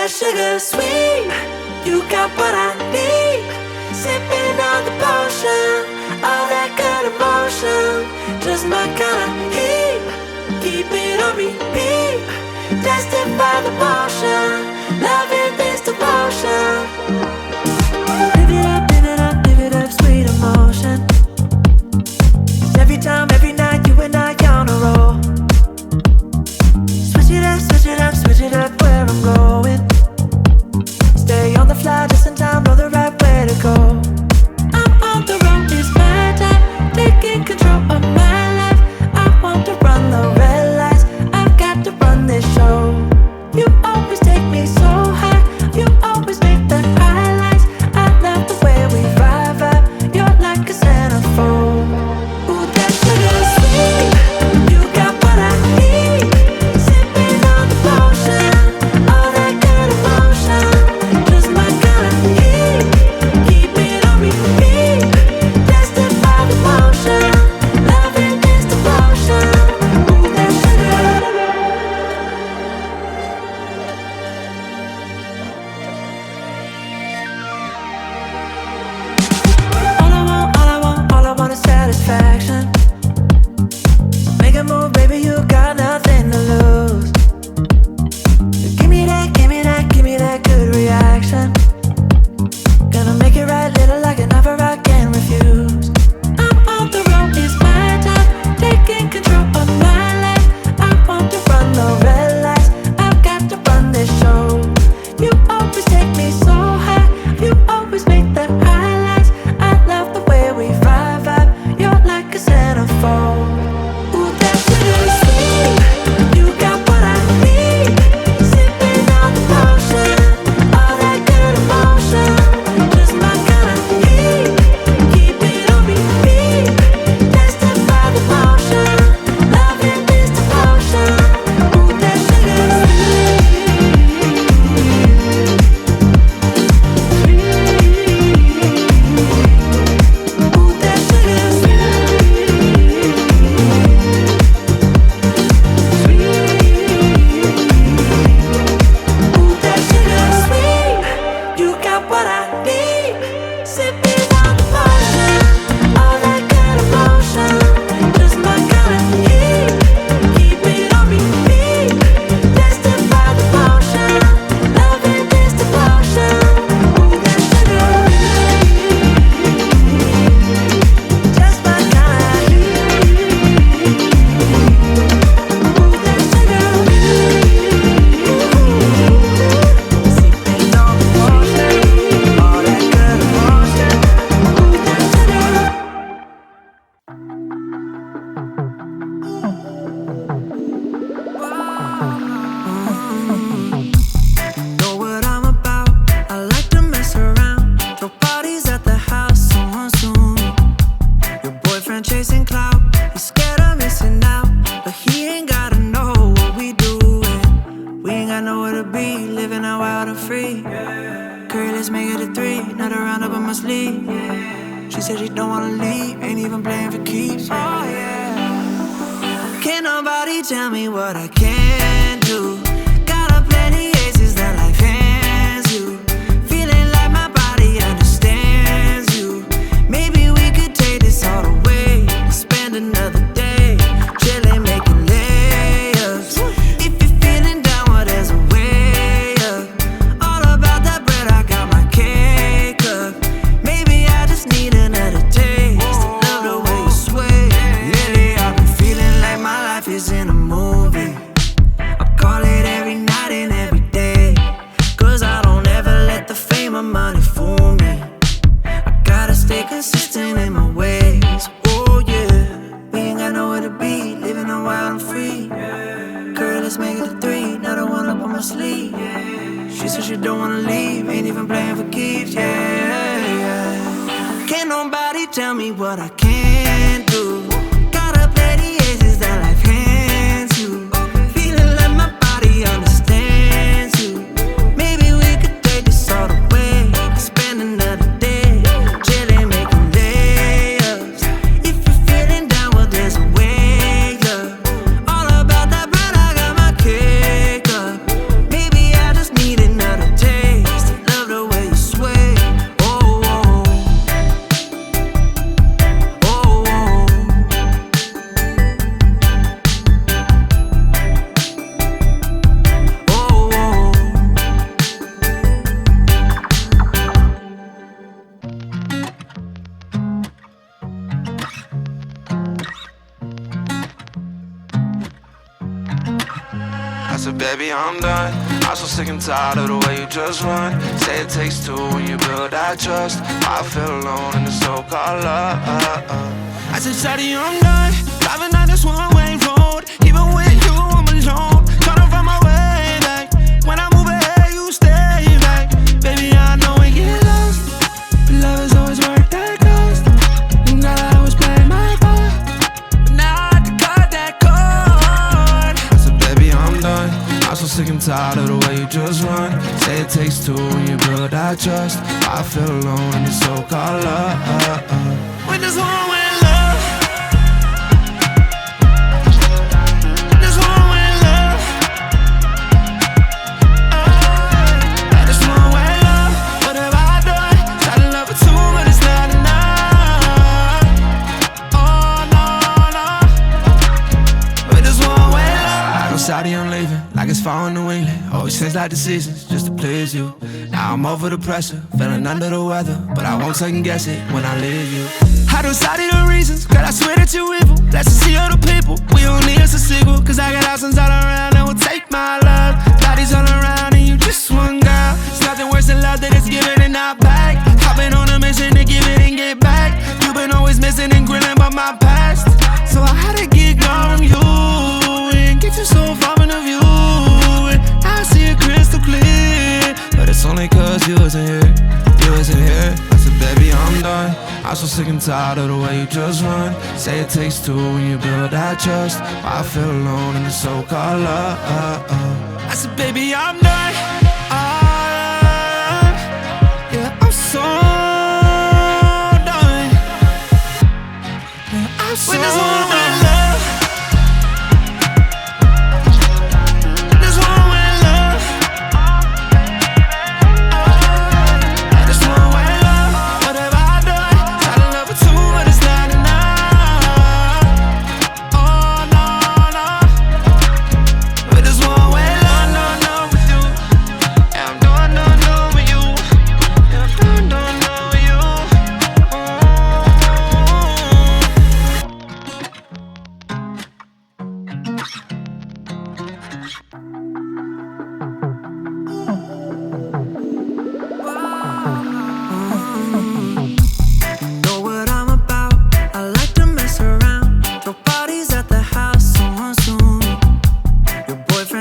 that sugar sweet. You got what I need. Sipping on the potion, all that good emotion, just my kind of heat. Keep it on repeat, tested by the motion, loving this devotion. Live it up, live it up, live it up, sweet emotion. Every time, every night, you and I on a roll. Switch it up, switch it up, switch it up where I'm going. Stay on the fly just in time, know the right way to go. I'm on the road, it's my time, taking control of my life. I want to run the red lights, I've got to run this show. You always take me so high, you always make the highlights. I love the way we vibe, you're like a centerfold. Ooh, that sugar sweet, you got what I need. Sipping on the potion, all that good emotion, just my kind of heat. Keep it on repeat, tested by the motion, loving this devotion. Ooh, that sugar. All I want is satisfaction. Make a move, baby, you got nothing to lose. Give me that, give me that, give me that good reaction. Gonna make it right, little like an offer I can't refuse. I'm on the road, it's my time, taking control of my life. I want to run the red lights, I've got to run this show. You always take me so high, you always make the highlights. I love the way we vibe, you're like a centerfold. Ooh, that sugar sweet, you got what I need. Sipping on the potion, all that good emotion, just my kind of heat. Keep it on repeat, tested by the motion, loving this devotion. Ooh, that sugar sweet. Ooh, that sugar Ooh, that sugar sweet, you got what I need. Sipping on the potion, all that good emotion, just my kind of heat. Keep it on repeat, tested by the motion, loving this devotion. Ooh, that sugar, just my kind of heat. Ooh, that sugar. Sipping on the potion, all that good emotion. Ooh, that sugar. Know what I'm about, I like to mess around. Throw parties at the house, soon. Your boyfriend chasing clout, he's scared of missing out, but he ain't gotta know what we doing. We ain't got nowhere to be, living out wild and free. Curry, let's make it a 3, another round up on my sleeve. She said she don't wanna leave, ain't even playing for keeps. Oh yeah. Can't nobody tell me what I can do. Got a plenty aces that life hands you. Feeling like my body understands you. Maybe we could take this all the way. Spend another day chilling, making layups. If you're feeling down, well, there's a way up. All about that bread, I got my cake up. Maybe I just need another taste. Love the way you sway. Lately I've been feeling like my life is in a movie. I call it every night and every day, 'cause I don't ever let the fame or money fool me. I gotta stay consistent in my ways. Oh yeah, we ain't got nowhere to be, living on wild and free. Girl, let's make it a 3, another one up on my sleeve. She said she don't wanna leave, ain't even playing for keeps. Yeah. Can't nobody tell me what I can't do. Got a plenty aces that life hands you. Feeling like my body understands you. Maybe we could take this all the way. Spend another day chilling, making layups. If you're feeling down, well, there's a way up. All about that bread, I got my cake up. Maybe I just need another baby, I'm done. I'm so sick and tired of the way you just run. Say it takes two when you build that trust. I feel alone in the so-called love. I said, shawty, I'm done driving down this one-way road. Even with you, I'm alone. Trying to find my way back. When I move ahead, you stay back. Baby, I know we get lost, but love is always worth that cost. And all I was playing my part, but now I can cut that cord. I said, baby, I'm done. I'm so sick and tired of the way you just run. Say it takes two when you build that trust. I feel alone in the so-called love. With this one-way love, this one-way love, this one-way love. What have I done? Tried to love for two, but it's not enough. Oh no, no. With this one-way love, I go Saudi, I'm leaving like it's fall in New England. Always feels like decisions just to please you. Now I'm over the pressure, feeling under the weather, but I won't second guess it when I leave you. I don't study the reasons, girl, I swear that you evil. Let's see other people, we don't need us a sequel. Cause I got options all around that will take my love. Bodies all around and you just one girl. It's nothing worse than love that is given and not back. I've been on a mission to give it and get back. You've been always missing and grilling about my past, so I had to get gone from you and get you so far from the view. And I see it crystal clear, but it's only cause you wasn't here, you wasn't here. I said, baby, I'm done. I'm so sick and tired of the way you just run. Say it takes two when you build that trust. I feel alone in the so-called love. I said, baby, I'm done. Yeah, I'm so done. Yeah, I'm so done.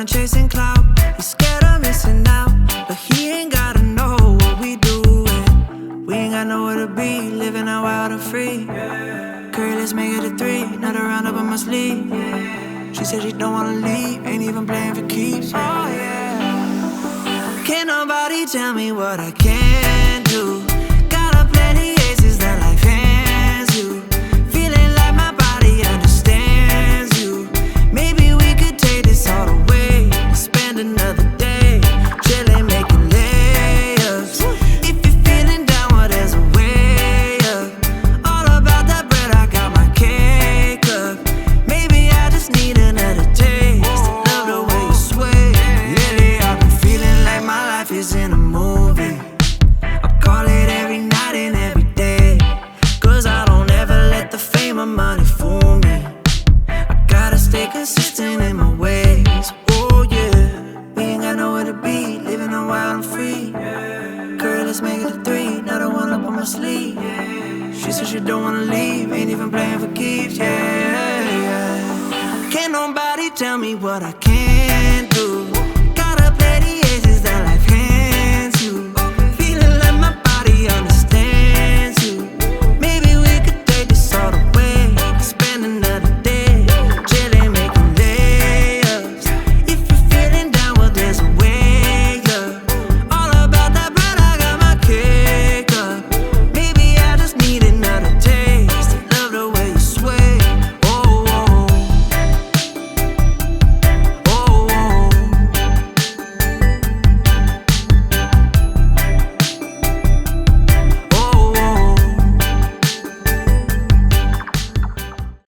Chasing clout, he's scared of missing out, but he ain't gotta know what we doing. We ain't got nowhere to be, living out wild and free. Curry, let's make it a 3, another round up on my sleeve. She said she don't wanna leave, ain't even playing for keeps. Oh yeah. Can't nobody tell me what I can do. Got a plenty aces that life hands you. Feeling like my body understands you. Maybe we could take this all the way. Spend another day chilling, making layups. If you're feeling down, well, there's a way up. All about that bread, I got my cake up. Maybe I just need another taste. Love the way you sway. Lately, I've been feeling like my life is in a movie. I call it every night and every day, cause I don't ever let the fame or money fool me. I gotta stay consistent in my ways. Living a wild and free. Girl, let's make it a 3, another one up on my sleeve. She said she don't wanna leave, ain't even playing for keeps. Yeah. Can't nobody tell me what I can